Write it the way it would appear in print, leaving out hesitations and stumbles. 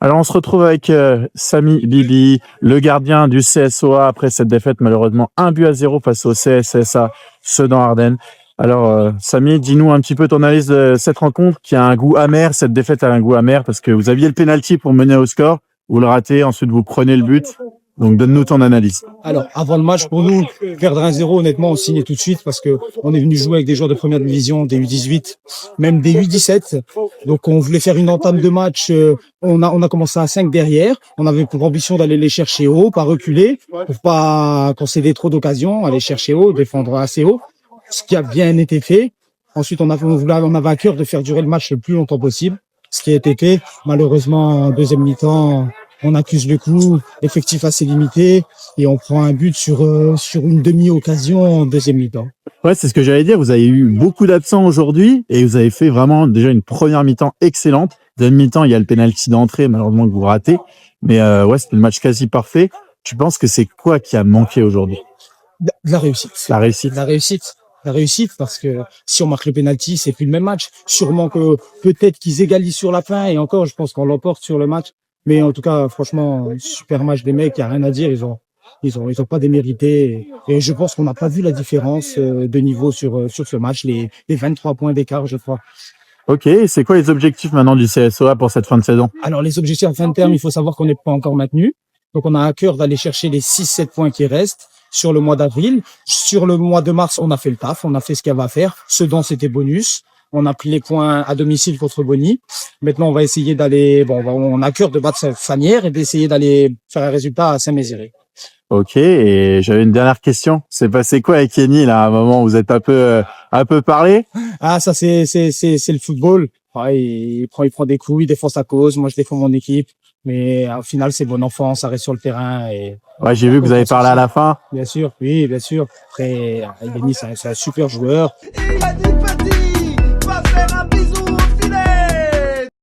Alors, on se retrouve avec Samy Bibi, le gardien du CSOA après cette défaite, malheureusement 1-0 face au CSSA Sedan-Ardennes. Alors, Samy, dis-nous un petit peu ton analyse de cette rencontre qui a un goût amer. Cette défaite a un goût amer parce que vous aviez le penalty pour mener au score, vous le ratez, ensuite vous prenez le but. Donc, donne-nous ton analyse. Alors, avant le match, pour nous, perdre 1-0, honnêtement, on signait tout de suite parce que on est venu jouer avec des joueurs de première division, des U18, même des U17. Donc, on voulait faire une entame de match. On a commencé à 5 derrière. On avait pour ambition d'aller les chercher haut, pas reculer, pour pas concéder trop d'occasions, aller chercher haut, défendre assez haut. Ce qui a bien été fait. Ensuite, on avait à cœur de faire durer le match le plus longtemps possible. Ce qui a été fait. Malheureusement, en deuxième mi-temps, on accuse le coup, l'effectif assez limité et on prend un but sur une demi-occasion en deuxième mi-temps. Ouais, c'est ce que j'allais dire. Vous avez eu beaucoup d'absents aujourd'hui et vous avez fait vraiment déjà une première mi-temps excellente. Deuxième mi-temps, il y a le penalty d'entrée, malheureusement que vous ratez. Mais ouais, c'était le match quasi parfait. Tu penses que c'est quoi qui a manqué aujourd'hui? La réussite. La réussite. La réussite. La réussite, parce que si on marque le penalty, c'est plus le même match. Sûrement que peut-être qu'ils égalisent sur la fin et encore, je pense qu'on l'emporte sur le match. Mais en tout cas, franchement, super match des mecs, il n'y a rien à dire. Ils ont pas démérité. Et je pense qu'on n'a pas vu la différence de niveau sur ce match, les 23 points d'écart, je crois. Ok, c'est quoi les objectifs maintenant du CSOA pour cette fin de saison? Alors, les objectifs en fin de terme, il faut savoir qu'on n'est pas encore maintenu. Donc, on a à cœur d'aller chercher les 6-7 points qui restent sur le mois d'avril. Sur le mois de mars, on a fait le taf, on a fait ce qu'il y avait à faire. Sedan, c'était bonus. On a pris les points à domicile contre Bonny. Maintenant, on va essayer d'aller, on a à cœur de battre Fanière et d'essayer d'aller faire un résultat à Saint-Mézéré. Ok, et j'avais une dernière question. C'est passé quoi avec Kenny, là, à un moment où vous êtes un peu parlé? Ah, ça, c'est le football. Ouais, il prend des coups, il défend sa cause. Moi, je défends mon équipe. Mais au final, c'est bon enfant, ça reste sur le terrain et. Ouais, j'ai vu que vous avez parlé à la fin. Bien sûr, oui, bien sûr. Après, Kenny, c'est un super joueur. Il a dit petit, va faire un bisou.